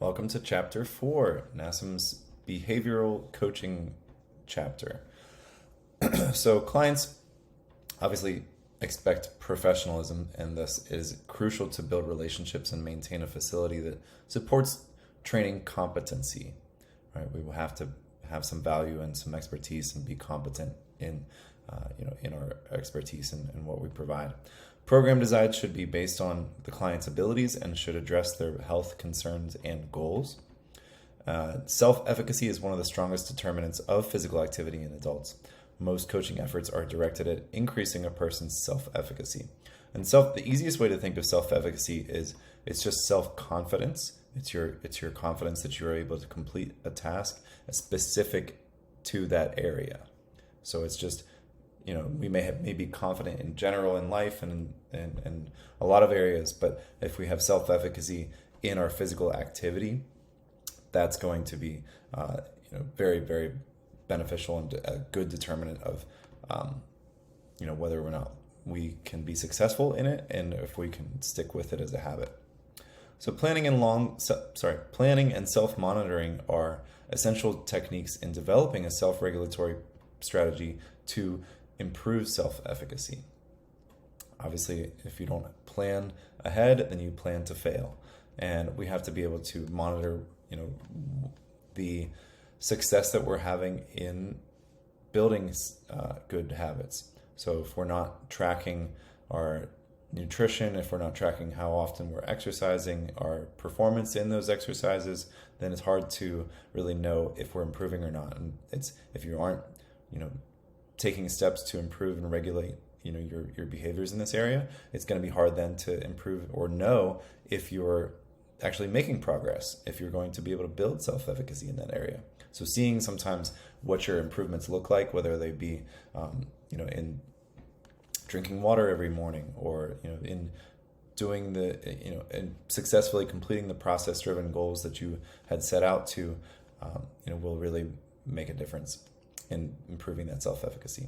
Welcome to Chapter 4, NASM's Behavioral Coaching chapter. So clients obviously expect professionalism, and thus it is crucial to build relationships and maintain a facility that supports training competency. Right? We will have to have some value and some expertise and be competent in in our expertise and what we provide. Program design should be based on the client's abilities and should address their health concerns and goals. Self-efficacy is one of the strongest determinants of physical activity in adults. Most coaching efforts are directed at increasing a person's self-efficacy. And the easiest way to think of self-efficacy is it's just self-confidence. It's your confidence that you're able to complete a task specific to that area. So it's just, we may be confident in general in life and a lot of areas, but if we have self-efficacy in our physical activity, that's going to be very, very beneficial and a good determinant of whether or not we can be successful in it and if we can stick with it as a habit. So planning and self-monitoring are essential techniques in developing a self-regulatory strategy to improve self-efficacy. Obviously, if you don't plan ahead, then you plan to fail. And we have to be able to monitor, the success that we're having in building good habits. So if we're not tracking our nutrition, if we're not tracking how often we're exercising, our performance in those exercises, then it's hard to really know if we're improving or not. And if you aren't, taking steps to improve and regulate, your behaviors in this area, it's going to be hard then to improve or know if you're actually making progress, if you're going to be able to build self-efficacy in that area. So seeing sometimes what your improvements look like, whether they be, in drinking water every morning or, in doing and successfully completing the process-driven goals that you had set out to, will really make a difference in improving that self-efficacy.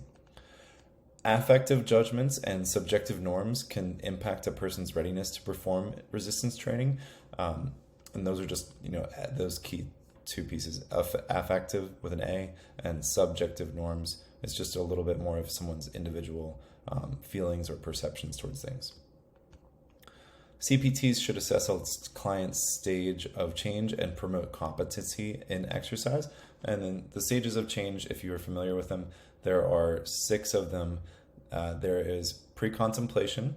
Affective judgments and subjective norms can impact a person's readiness to perform resistance training. And those are just, those key two pieces. Affective with an A and subjective norms is just a little bit more of someone's individual feelings or perceptions towards things. CPTs should assess a client's stage of change and promote competency in exercise. And then the stages of change, if you are familiar with them, there are 6 of them. There is pre-contemplation,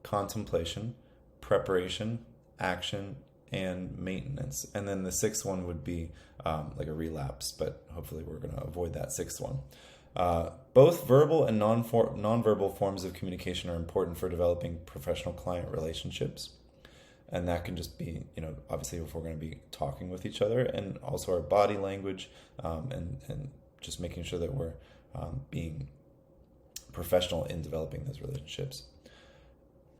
contemplation, preparation, action, and maintenance. And then the 6th one would be like a relapse, but hopefully we're going to avoid that 6th one. Both verbal and nonverbal forms of communication are important for developing professional client relationships. And that can just be, obviously if we're going to be talking with each other, and also our body language, and just making sure that we're being professional in developing those relationships.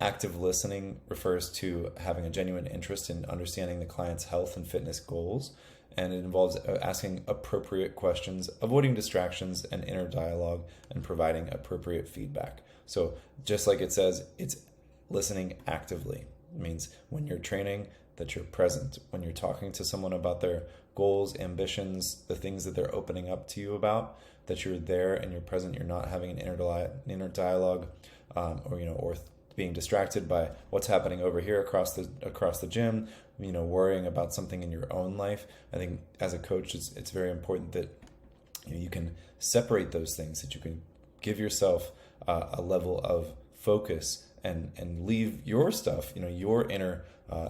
Active listening refers to having a genuine interest in understanding the client's health and fitness goals, and it involves asking appropriate questions, avoiding distractions and inner dialogue, and providing appropriate feedback. So just like it says, it's listening actively. It means when you're training, that you're present. When you're talking to someone about their goals, ambitions, the things that they're opening up to you about, that you're there and you're present. You're not having an inner dialogue, or being distracted by what's happening over here across the gym, worrying about something in your own life. I think as a coach, it's very important that you can separate those things, that you can give yourself a level of focus and leave your stuff, your inner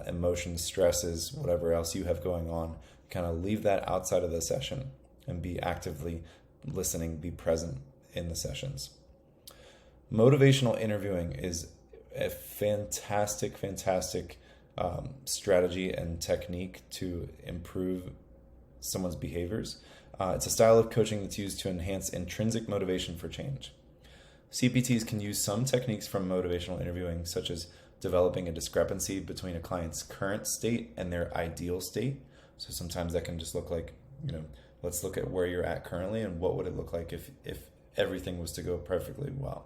emotions, stresses, whatever else you have going on, kind of leave that outside of the session and be actively listening, be present in the sessions. Motivational interviewing is a fantastic strategy and technique to improve someone's behaviors. It's a style of coaching that's used to enhance intrinsic motivation for change. CPTs can use some techniques from motivational interviewing, such as developing a discrepancy between a client's current state and their ideal state. So sometimes that can just look like, let's look at where you're at currently and what would it look like if everything was to go perfectly well.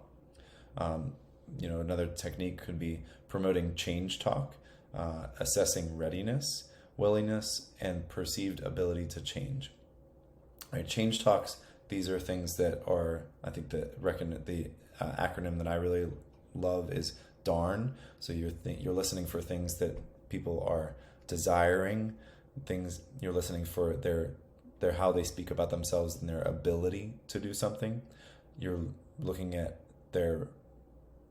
Another technique could be promoting change talk, assessing readiness, willingness, and perceived ability to change. Right, change talks, these are things that are, I think the acronym that I really love is DARN. So you're listening for things that people are desiring, things you're listening for their how they speak about themselves and their ability to do something. You're looking at their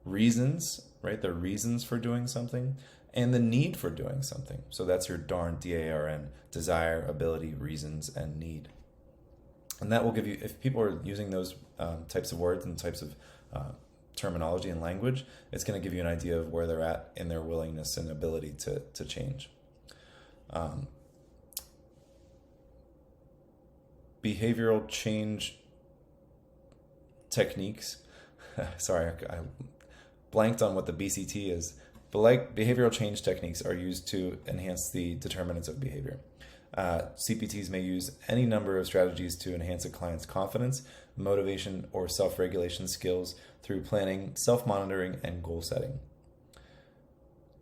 reasons, right? Their reasons for doing something and the need for doing something. So that's your DARN, DARN, desire, ability, reasons, and need. And that will give you, if people are using those types of words and types of terminology and language, it's going to give you an idea of where they're at in their willingness and ability to change. Behavioral change techniques. Sorry, I blanked on what the BCT is. But like behavioral change techniques are used to enhance the determinants of behavior. CPTs may use any number of strategies to enhance a client's confidence, motivation, or self-regulation skills through planning, self-monitoring, and goal setting.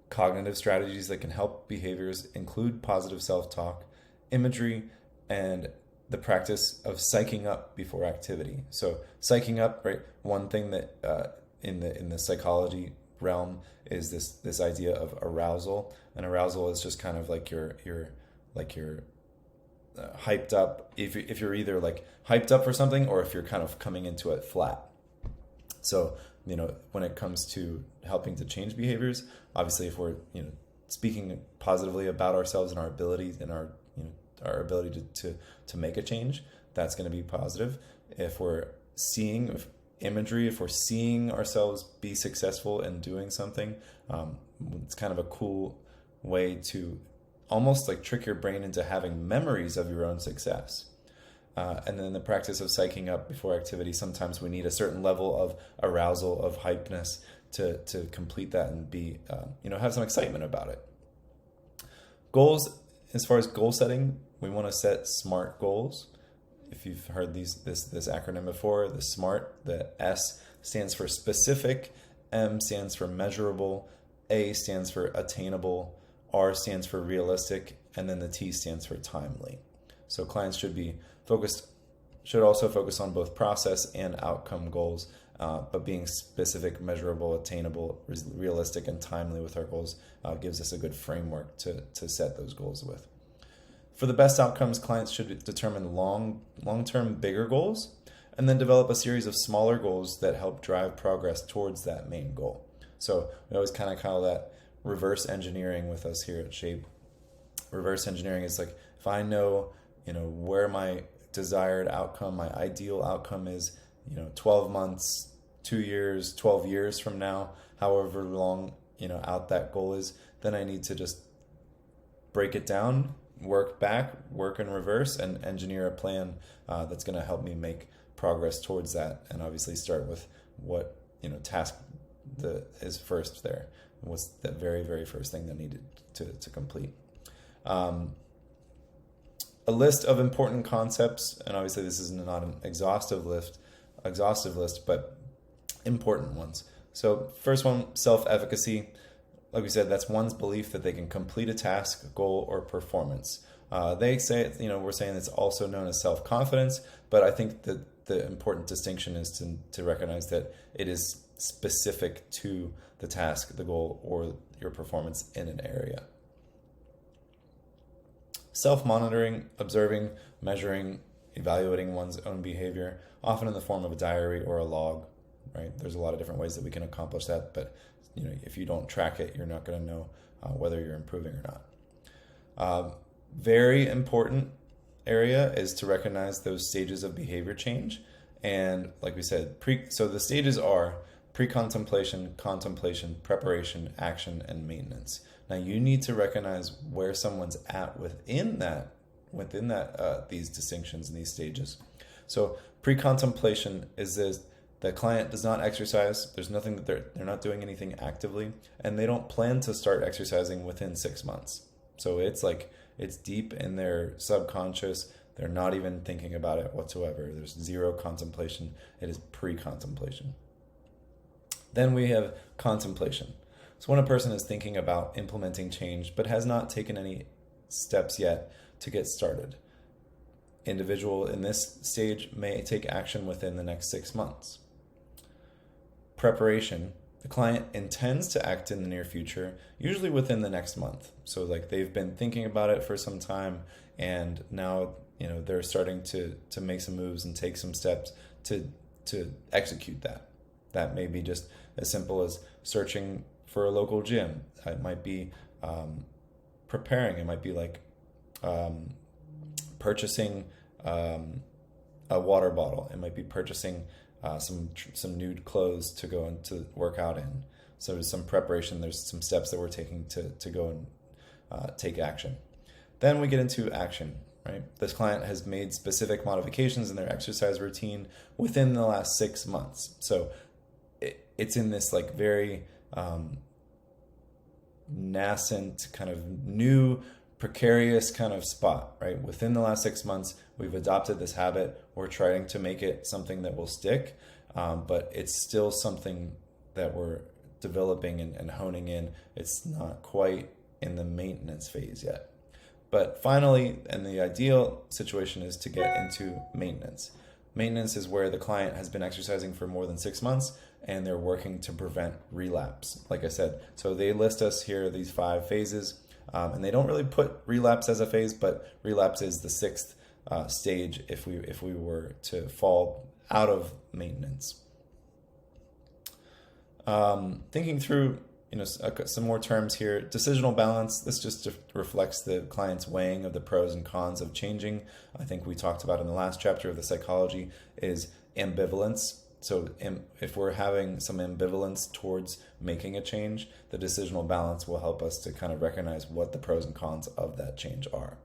Cognitive strategies that can help behaviors include positive self-talk, imagery, and the practice of psyching up before activity. So psyching up, right? One thing that in the psychology realm is this idea of arousal, and arousal is just kind of like you're hyped up. If you're either like hyped up for something or if you're kind of coming into it flat. So when it comes to helping to change behaviors, obviously if we're speaking positively about ourselves and our abilities and our ability to make a change, that's going to be positive. If we're seeing imagery, if we're seeing ourselves be successful in doing something, it's kind of a cool way to almost like trick your brain into having memories of your own success. And then the practice of psyching up before activity, sometimes we need a certain level of arousal, of hypeness to complete that and be, have some excitement about it. Goals, as far as goal setting, we want to set SMART goals. If you've heard this acronym before, the SMART, the S stands for specific, M stands for measurable, A stands for attainable, R stands for realistic, and then the T stands for timely. So clients should also focus on both process and outcome goals, but being specific, measurable, attainable, realistic, and timely with our goals gives us a good framework to set those goals with. For the best outcomes, clients should determine long-term bigger goals and then develop a series of smaller goals that help drive progress towards that main goal. So we always kind of call that reverse engineering with us here at Shape. Reverse engineering is like, if I know, where my desired outcome, my ideal outcome is, 12 months, 2 years, 12 years from now, however long, out that goal is, then I need to just break it down, work back, work in reverse, and engineer a plan that's going to help me make progress towards that. And obviously start with what, task is first there. What's the very, very first thing that needed to complete. A list of important concepts, and obviously this is not an exhaustive list, but important ones. So first one, self-efficacy. Like we said, that's one's belief that they can complete a task, goal, or performance. They say, we're saying it's also known as self-confidence, but I think that the important distinction is to recognize that it is specific to the task, the goal, or your performance in an area. Self-monitoring, observing, measuring, evaluating one's own behavior, often in the form of a diary or a log, right? There's a lot of different ways that we can accomplish that, but if you don't track it, you're not going to know whether you're improving or not. Very important area is to recognize those stages of behavior change. And like we said, so the stages are pre-contemplation, contemplation, preparation, action, and maintenance. Now you need to recognize where someone's at within that these distinctions and these stages. So pre-contemplation is this: the client does not exercise. There's nothing that they're not doing anything actively, and they don't plan to start exercising within 6 months. So it's deep in their subconscious. They're not even thinking about it whatsoever. There's zero contemplation. It is pre-contemplation. Then we have contemplation. So when a person is thinking about implementing change but has not taken any steps yet to get started. Individual in this stage may take action within the next 6 months. Preparation. The client intends to act in the near future, usually within the next month. So like they've been thinking about it for some time, and now they're starting to make some moves and take some steps to execute that. That may be just as simple as searching for a local gym. It might be preparing. It might be like purchasing a water bottle. It might be purchasing some new clothes to go and to work out in. So there's some preparation. There's some steps that we're taking to go and take action. Then we get into action. Right? This client has made specific modifications in their exercise routine within the last 6 months. So it's in this like very nascent kind of new precarious kind of spot, right? Within the last 6 months, we've adopted this habit. We're trying to make it something that will stick, but it's still something that we're developing and honing in. It's not quite in the maintenance phase yet. But finally, and the ideal situation is to get into maintenance. Maintenance is where the client has been exercising for more than 6 months and they're working to prevent relapse, like I said. So they list us here, these 5 phases, and they don't really put relapse as a phase, but relapse is the 6th stage if we were to fall out of maintenance. Thinking through some more terms here. Decisional balance, this just reflects the client's weighing of the pros and cons of changing. I think we talked about in the last chapter of the psychology is ambivalence. So if we're having some ambivalence towards making a change, the decisional balance will help us to kind of recognize what the pros and cons of that change are.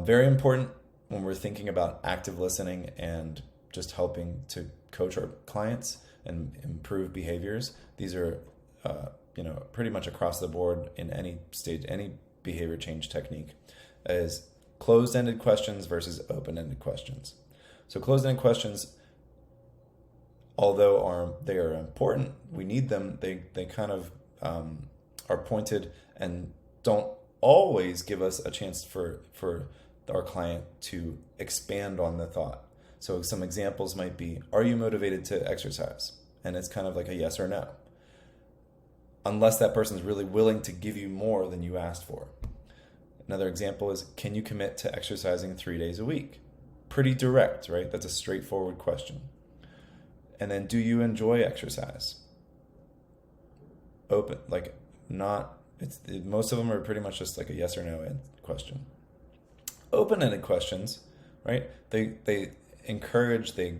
Very important when we're thinking about active listening and just helping to coach our clients and improve behaviors. These are pretty much across the board in any stage, any behavior change technique, is closed-ended questions versus open-ended questions. So closed-ended questions, although they are important, we need them, they kind of are pointed and don't always give us a chance for our client to expand on the thought. So some examples might be, are you motivated to exercise? And it's kind of like a yes or no, unless that person's really willing to give you more than you asked for. Another example is, can you commit to exercising 3 days a week? Pretty direct, right? That's a straightforward question. And then, do you enjoy exercise? Open, like most of them are pretty much just like a yes or no question. Open-ended questions, right? They encourage, they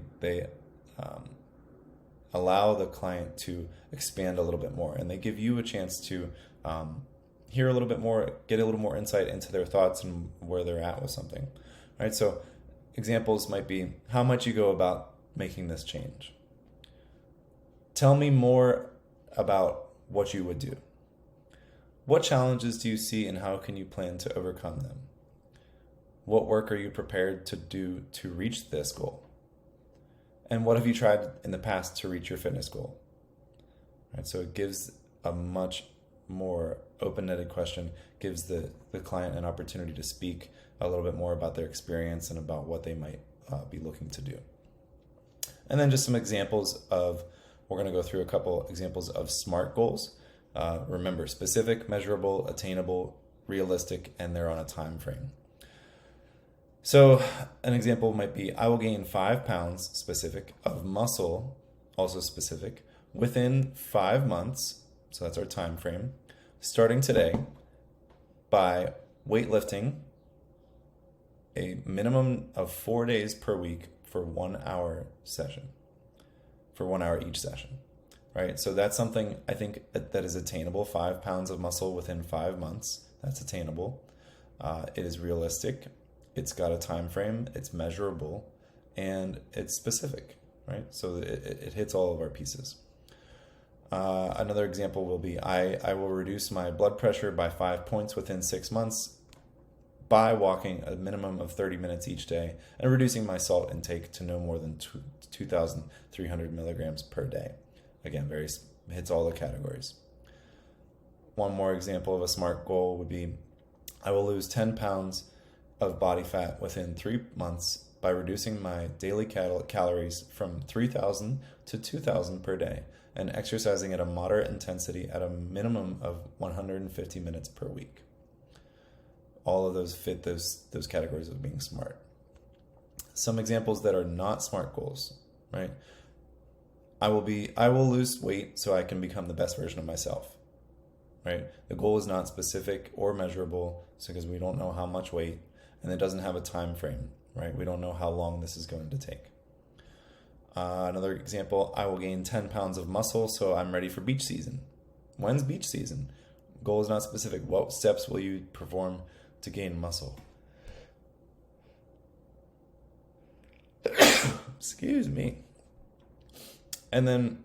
allow the client to expand a little bit more, and they give you a chance to hear a little bit more, get a little more insight into their thoughts and where they're at with something, right? So examples might be, how might you go about making this change? Tell me more about what you would do. What challenges do you see and how can you plan to overcome them? What work are you prepared to do to reach this goal? And what have you tried in the past to reach your fitness goal? Right, so it gives a much more open-ended question, gives the client an opportunity to speak a little bit more about their experience and about what they might be looking to do. And then just some examples we're going to go through a couple examples of SMART goals. Remember, specific, measurable, attainable, realistic, and they're on a time frame. So an example might be, I will gain 5 pounds, specific, of muscle, also specific, within 5 months, so that's our time frame, starting today, by weightlifting a minimum of 4 days per week for 1 hour session, for 1 hour each session, right? So that's something I think that is attainable. 5 pounds of muscle within 5 months, that's attainable. It is realistic. It's got a time frame, it's measurable, and it's specific, right? So it hits all of our pieces. Another example will be, I will reduce my blood pressure by 5 points within 6 months by walking a minimum of 30 minutes each day and reducing my salt intake to no more than 2,300 milligrams per day. Again, hits all the categories. One more example of a SMART goal would be, I will lose 10 pounds of body fat within 3 months by reducing my daily calories from 3,000 to 2,000 per day and exercising at a moderate intensity at a minimum of 150 minutes per week. All of those fit those categories of being smart. Some examples that are not SMART goals, right? I will lose weight so I can become the best version of myself, right? The goal is not specific or measurable, so because we don't know how much weight, and it doesn't have a time frame, right? We don't know how long this is going to take. Another example, I will gain 10 pounds of muscle so I'm ready for beach season. When's beach season? Goal is not specific. What steps will you perform to gain muscle? Excuse me. And then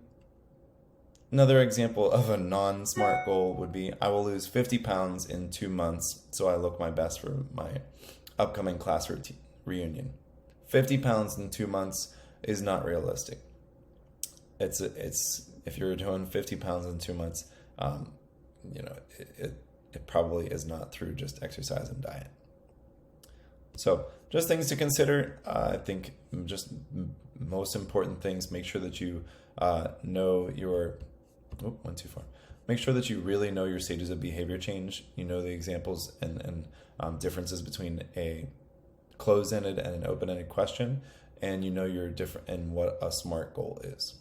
another example of a non-SMART goal would be, I will lose 50 pounds in 2 months so I look my best for my upcoming class reunion. 50 pounds in 2 months is not realistic. It's if you're doing 50 pounds in 2 months, it probably is not through just exercise and diet. So just things to consider. I think just most important things, make sure that you know your, went too far. Make sure that you really know your stages of behavior change. You know the examples and differences between a closed-ended and an open-ended question, and you know your different and what a SMART goal is.